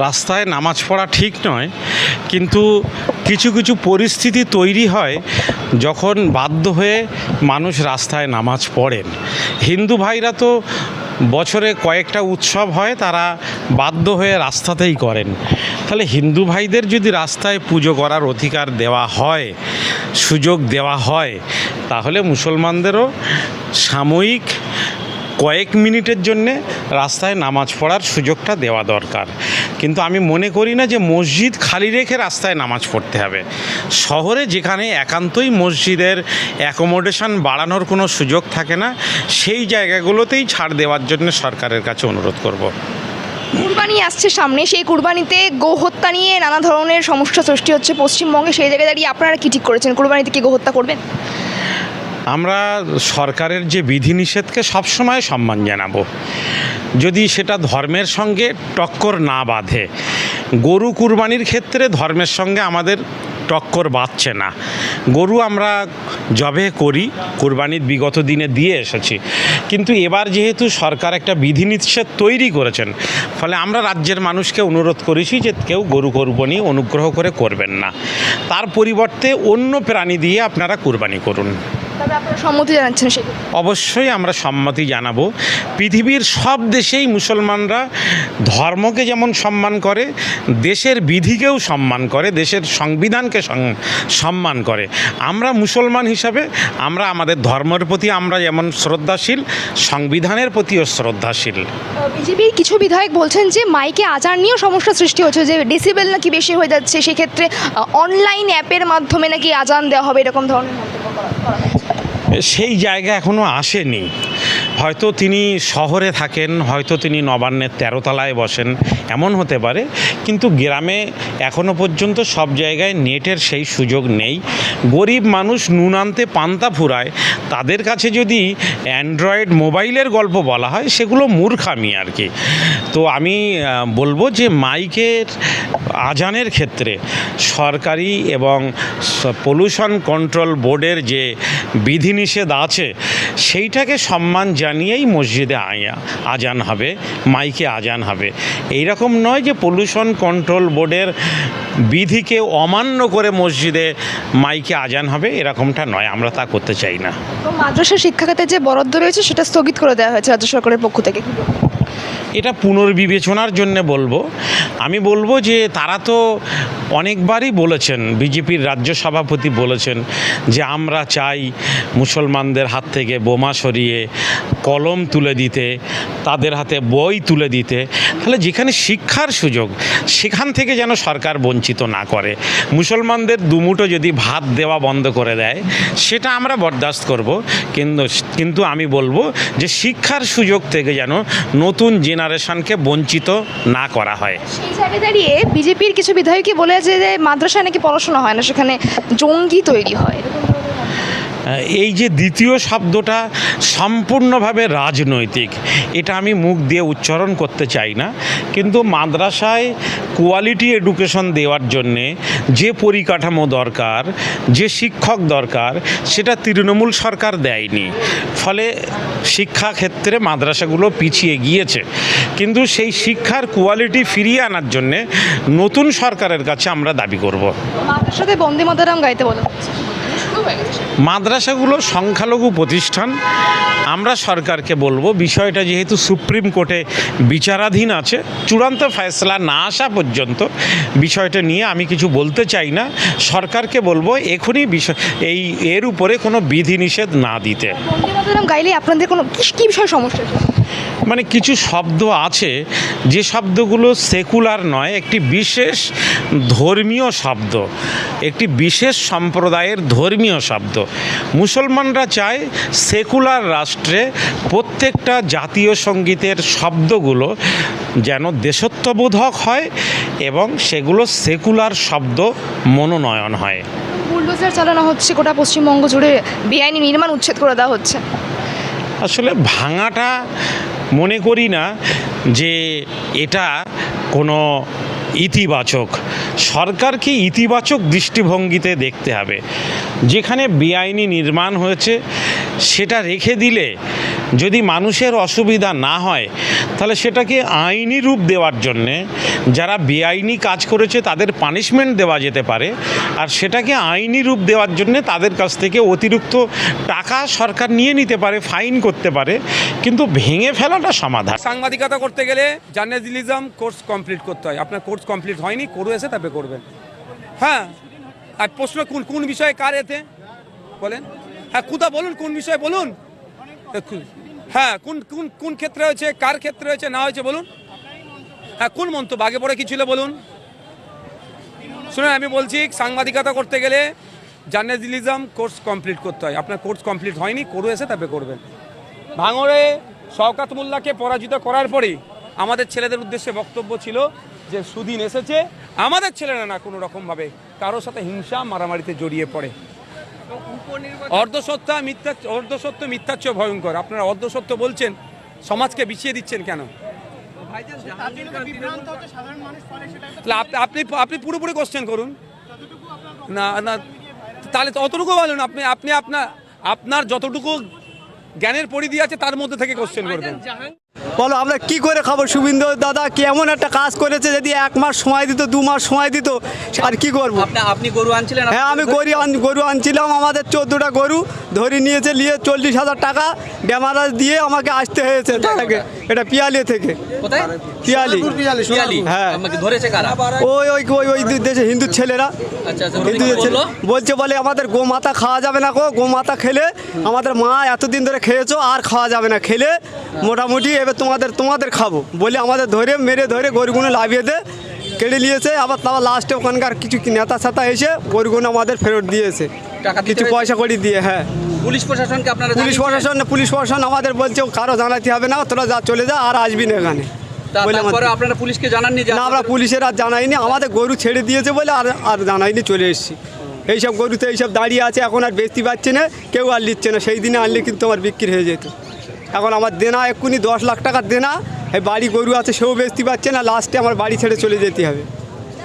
রাস্তায় নামাজ পড়া ঠিক নয়, কিন্তু কিছু কিছু পরিস্থিতি তৈরি হয় যখন বাধ্য হয়ে মানুষ রাস্তায় নামাজ পড়েন। হিন্দু ভাইরা তো বছরে কয়েকটা উৎসব হয়, তারা বাধ্য হয়ে রাস্তাতেই করেন। তাহলে হিন্দু ভাইদের যদি রাস্তায় পুজো করার অধিকার দেওয়া হয়, সুযোগ দেওয়া হয়, তাহলে মুসলমানদেরও সাময়িক কয়েক মিনিটের জন্যে রাস্তায় নামাজ পড়ার সুযোগটা দেওয়া দরকার। কিন্তু আমি মনে করি না যে মসজিদ খালি রেখে রাস্তায় নামাজ পড়তে হবে। শহরে যেখানে একান্তই মসজিদের অ্যাকোমোডেশন বাড়ানোর কোনো সুযোগ থাকে না, সেই জায়গাগুলোতেই ছাড় দেওয়ার জন্য সরকারের কাছে অনুরোধ করব। কুরবানি আসছে সামনে, সেই কুরবানিতে গো হত্যা নিয়ে নানা ধরনের সমস্যা সৃষ্টি হচ্ছে পশ্চিমবঙ্গে। সেই জায়গায় দাঁড়িয়ে আপনারা কি ঠিক করেছেন, কুরবানিতে কি গো হত্যা করবেন? আমরা সরকারের যে বিধিনিষেধকে সবসময় সম্মান জানাবো, যদি সেটা ধর্মের সঙ্গে টক্কর না বাঁধে। গরু কুরবানির ক্ষেত্রে ধর্মের সঙ্গে আমাদের টক্কর বাঁধছে না। গরু আমরা জবে করি, কুরবানির বিগত দিনে দিয়ে এসেছি, কিন্তু এবার যেহেতু সরকার একটা বিধিনিষেধ তৈরি করেছেন, ফলে আমরা রাজ্যের মানুষকে অনুরোধ করেছি যে কেউ গরু কুরবানি অনুগ্রহ করে করবেন না, তার পরিবর্তে অন্য প্রাণী দিয়ে আপনারা কুরবানি করুন। তবে আপনারা সম্মতি জানাচ্ছেন সেই? অবশ্যই আমরা সম্মতি জানাবো। পৃথিবীর সব দেশেই মুসলমানরা ধর্মকে যেমন সম্মান করে, দেশের বিধিকেও সম্মান করে, দেশের সংবিধানকে সম্মান করে। আমরা মুসলমান হিসাবে আমরা আমাদের ধর্মের প্রতি আমরা যেমন শ্রদ্ধাশীল, সংবিধানের প্রতিও শ্রদ্ধাশীল। বিজেপির কিছু বিধায়ক বলছেন যে মাইকে আজান নিয়েও সমস্যা সৃষ্টি হচ্ছে, যে ডেসিবেল নাকি বেশি হয়ে যাচ্ছে, সেক্ষেত্রে অনলাইন অ্যাপের মাধ্যমে নাকি আজান দেওয়া হবে, এরকম ধরনের মন্তব্য করা হচ্ছে। সেই জায়গা এখনও আসেনি। হয়তো তিনি শহরে থাকেন, হয়তো তিনি নবান্নের 13 তলায় বসেন, এমন হতে পারে, কিন্তু গ্রামে এখনও পর্যন্ত সব জায়গায় নেটের সেই সুযোগ নেই। গরিব মানুষ নুন আনতে পান্তা ফুরায়, তাদের কাছে যদি অ্যান্ড্রয়েড মোবাইলের গল্প বলা হয়, সেগুলো মূর্খামি আর কি। তো আমি বলবো যে মাইকের আজানের ক্ষেত্রে সরকারি এবং পলিউশন কন্ট্রোল বোর্ডের যে বিধিনিষেধ আছে, সেইটাকে সম্মান জানিয়েই মসজিদে আজান হবে, মাইকে আজান হবে। এইরকম নয় যে পলিউশন কন্ট্রোল বোর্ডের বিধিকে অমান্য করে মসজিদে মাইকে আজান হবে, এরকমটা নয়, আমরা তা করতে চাই না। তো মাদ্রাসা শিক্ষাখাতে যে বরাদ্দ রয়েছে সেটা স্থগিত করে দেওয়া হয়েছে রাজ্য সরকারের পক্ষ থেকে। এটা পুনর্বিবেচনার জন্য বলবো। আমি বলবো যে তারা তো অনেকবারই বলেছেন, বিজেপির রাজ্য সভাপতি বলেছেন যে আমরা চাই মুসলমানদের হাত থেকে বোমা সরিয়ে কলম তুলে দিতে, তাদের হাতে বই তুলে দিতে। তাহলে যেখানে শিক্ষার সুযোগ, সেখান থেকে যেন সরকার বঞ্চিত না করে। মুসলমানদের দুমুঠো যদি ভাত দেওয়া বন্ধ করে দেয়, সেটা আমরা বরদাস্ত করব, কিন্তু আমি বলবো যে শিক্ষার সুযোগ থেকে যেন নতুন জেনারেশনকে বঞ্চিত না করা হয়। সেই জায়গায় দাঁড়িয়ে বিজেপির কিছু বিধায়কই বলেছে যে মাদ্রাসায় নাকি পড়াশোনা হয় না, সেখানে জঙ্গি তৈরি হয়। এই যে দ্বিতীয় শব্দটা সম্পূর্ণভাবে রাজনৈতিক, এটা আমি মুখ দিয়ে উচ্চারণ করতে চাই না, কিন্তু মাদ্রাসায় কোয়ালিটি এডুকেশন দেওয়ার জন্যে যে পরিকাঠামো দরকার, যে শিক্ষক দরকার, সেটা তৃণমূল সরকার দেয়নি। ফলে শিক্ষা ক্ষেত্রে মাদ্রাসাগুলো পিছিয়ে গিয়েছে, কিন্তু সেই শিক্ষার কোয়ালিটি ফিরিয়ে আনার জন্যে নতুন সরকারের কাছে আমরা দাবি করব। মাদ্রাসাতে বন্দে মাতরম গাইতে বলা হচ্ছে। মাদ্রাসাগুলো সংখ্যালঘু প্রতিষ্ঠান। আমরা সরকারকে বলবো, বিষয়টা যেহেতু সুপ্রিম কোর্টে বিচারাধীন আছে, চূড়ান্ত ফয়সলা না আসা পর্যন্ত বিষয়টা নিয়ে আমি কিছু বলতে চাই না। সরকারকে বলবো এখনই এর উপরে কোনো বিধিনিষেধ না দিতে। বন্দে মাতরম গাইলে আপনাদের কোনো কী বিষয় সমস্যা? মানে কিছু শব্দ আছে যে শব্দগুলো সেকুলার নয়, একটি বিশেষ ধর্মীয় শব্দ, একটি বিশেষ সম্প্রদায়ের ধর্মীয় শব্দ। মুসলমানরা চায় সেকুলার রাষ্ট্রে প্রত্যেকটা জাতীয় সঙ্গীতের শব্দগুলো যেন দেশত্ববোধক হয় এবং সেগুলো সেকুলার শব্দ মনোনয়ন হয়। বুলডোজার চালানো হচ্ছে, গোটা পশ্চিমবঙ্গ জুড়ে বেআইনি নির্মাণ উচ্ছেদ করে দেওয়া হচ্ছে। আসলে ভাঙাটা মনে করি না যে এটা কোনো ইতিবাচক। সরকারকে ইতিবাচক দৃষ্টিভঙ্গিতে দেখতে হবে। যেখানে বেআইনি নির্মাণ হয়েছে সেটা রেখে দিলে যদি মানুষের অসুবিধা না হয়, তাহলে সেটাকে আইনি রূপ দেওয়ার জন্যে যারা বেআইনি কাজ করেছে তাদের পানিশমেন্ট দেওয়া যেতে পারে, আর সেটাকে আইনি রূপ দেওয়ার জন্যে তাদের কাছ থেকে অতিরিক্ত টাকা সরকার নিয়ে নিতে পারে, ফাইন করতে পারে, কিন্তু ভেঙে ফেলাটা সমাধান। সাংবাদিকতা করতে গেলে জার্নালিজম কোর্স কমপ্লিট করতে হয়। আপনার কোর্স কমপ্লিট হয়নি, করে এসে তবে করবেন। হ্যাঁ, আর প্রশ্ন কোন কোন বিষয়ে কার এতে বলেন? হ্যাঁ, কোথা বলুন, কোন বিষয়ে বলুন। হ্যাঁ, কোন কোন কোন ক্ষেত্রে হয়েছে, কার ক্ষেত্রে হয়েছে, না হয়েছে বলুন। হ্যাঁ, কোন মন্তব্য আগে পরে কি ছিল বলুন। শুনুন, আমি বলছি সাংবাদিকতা করতে গেলে জার্নালিজম কোর্স কমপ্লিট করতে হয়। আপনার কোর্স কমপ্লিট হয়নি, করে এসে তবে করবেন। ভাঙড়ে শওকত মোল্লাকে পরাজিত করার পরে আমাদের ছেলেদের উদ্দেশ্যে বক্তব্য ছিল যে সুদিন এসেছে, আমাদের ছেলেরা না কোনো রকমভাবে কারোর সাথে হিংসা মারামারিতে জড়িয়ে পড়ে। অর্ধসত্য মিথ্যার চেয়ে ভয়ঙ্কর। আপনারা অর্ধসত্য বলছেন, সমাজকে বিছিয়ে দিচ্ছেন কেন? আপনি আপনি পুরোপুরি কোশ্চেন করুন না না, তাহলে তো অতটুকু বলুন। আপনি আপনি আপনার যতটুকু জ্ঞানের পরিধি আছে তার মধ্যে থেকে কোশ্চেন করবেন। বলো আমরা কি করে খাবো? শুভেন্দু দাদা কি এমন একটা কাজ করেছে, যদি 1 মাস সময় দিত, 2 মাস সময় দিত, আর কি করবো? আপনি গরু আনছিলেন? হ্যাঁ, আমি গরু আনছিলাম। আমাদের 14টা গরু ধরে নিয়েছে, নিয়ে 40,000 টাকা ড্যামারাজ দিয়ে আমাকে আসতে হয়েছে। এটা পিয়ালি থেকে। কোথায়? পিয়ালি। হ্যাঁ, আমাকে ধরেছে কারা? ওই ওই ওই ওই দেশে হিন্দু ছেলেরা। আচ্ছা, হিন্দু ছেলে বলছে, বলে আমাদের গোমাতা খাওয়া যাবে না, গোমাতা খেলে আমাদের মা এতদিন ধরে খেয়েছো, আর খাওয়া যাবে না, খেলে মোটামুটি এবার তোমাদের খাবো বলে আমাদের মেরে ধরে গরুগুলো লাভিয়ে দে কেড়ে নিয়েছে। আবার তারপর লাস্টে ওখানকার কিছু নেতা সাতা এসে গরুগুলো আমাদের ফেরত দিয়েছে, কিছু পয়সা করে দিয়ে। হ্যাঁ, পুলিশ প্রশাসনকে আপনারা? পুলিশ প্রশাসন আমাদের বলছে কারো জানাতে হবে না, তোরা যা চলে যা, আর আসবি না এখানে। তারপরে আপনারা পুলিশকে জানাননি? না, আমরা পুলিশের আর জানাইনি, আমাদের গরু ছেড়ে দিয়েছে বলে আর জানাইনি, চলে এসেছি। এইসব গরুতে এইসব দাঁড়িয়ে আছে, এখন আর বেচতে পারছে না, কেউ আর নিচ্ছে না। সেই দিনে আনলে কিন্তু আমার বিক্রি হয়ে যেত। এখন আমার দেনা এক্ষুনি 10 লাখ টাকার দেনা, এই বাড়ি গরু আছে সেও বেচতে পারছে না, লাস্টে আমার বাড়ি ছেড়ে চলে যেতে হবে।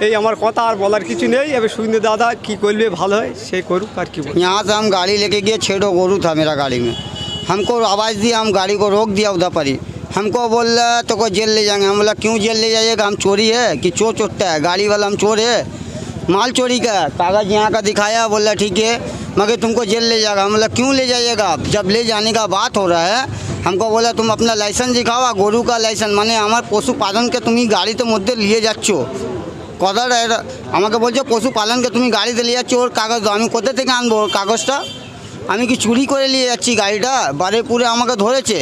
এই আমার কথা, আর বলার কিছু নেই। এবার শুভেন্দু দাদা কি করলে ভালো হয় সে করুক, আর কি বলবো। यहाँ से हम गाड़ी लेके गए, 6 गोरू था मेरा गाड़ी में। हमको आवाज़ दी, हम गाड़ी को रोक दिया उधर पर ही। हमको बोल रहा तो को जेल ले जाएंगे। हम बोला क्यों जेल ले जाइएगा, हम चोरी है कि चोर चोटता है? गाड़ी वाला हम चोर है, माल चोरी का कागज़ यहाँ का दिखाया। बोला ठीक है, मगर तुमको जेल ले जाएगा। हम बोला क्यों ले जाइएगा? जब ले जाने का बात हो रहा है, हमको बोला तुम अपना लाइसेंस दिखाओ, गोरू का लाइसेंस মানে আমার পশুপালনকে তুমি গাড়িতে মধ্যে নিয়ে যাচ্ছ। কথাটা এটা আমাকে বলছে পশুপালনকে তুমি গাড়িতে নিয়ে যাচ্ছ, ওর কাগজ দাও। আমি কোথা থেকে আনবো ওর কাগজটা? আমি কি চুরি করে নিয়ে যাচ্ছি গাড়িটা? বারেপুরে আমাকে ধরেছে।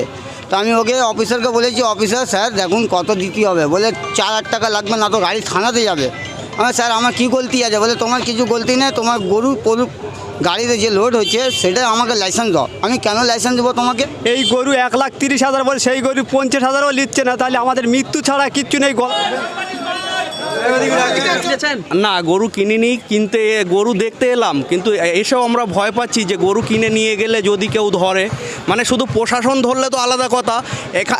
তো আমি ওকে অফিসারকে বলেছি, অফিসার স্যার দেখুন কত দিতে হবে। বলে 4,000 টাকা লাগবে, না তো গাড়ি থানাতে যাবে। আমার স্যার আমার কি গলতি আছে? বলে তোমার কিছু গলতি নেই, তোমার গরু গাড়িতে যে লোড হচ্ছে সেটা আমাকে লাইসেন্স দাও। আমি কেন লাইসেন্স দেবো তোমাকে? এই গরু 1,30,000 বলে, সেই গরু 50,000ও নিচ্ছে না, তাহলে আমাদের মৃত্যু ছাড়া কিচ্ছু নেই। না, গরু কিনিনি, কিনতে গরু দেখতে এলাম, কিন্তু এসেও আমরা ভয় পাচ্ছি যে গরু কিনে নিয়ে গেলে যদি কেউ ধরে, মানে শুধু প্রশাসন ধরলে তো আলাদা কথা,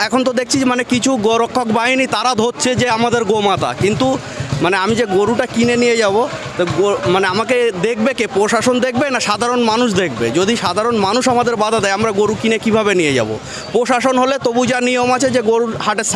এখন তো দেখছি মানে কিছু গোরক্ষক বাহিনী তারা ধরছে যে আমাদের গোমাতা, কিন্তু মানে আমি যে গরুটা কিনে নিয়ে যাব, তো মানে আমাকে দেখবে কে? প্রশাসন দেখবে না সাধারণ মানুষ দেখবে? যদি সাধারণ মানুষ আমাদের বাধা দেয়, আমরা গরু কিনে কিভাবে নিয়ে যাব? প্রশাসন হলে তবু যা নিয়ম আছে যে গরুর হাটে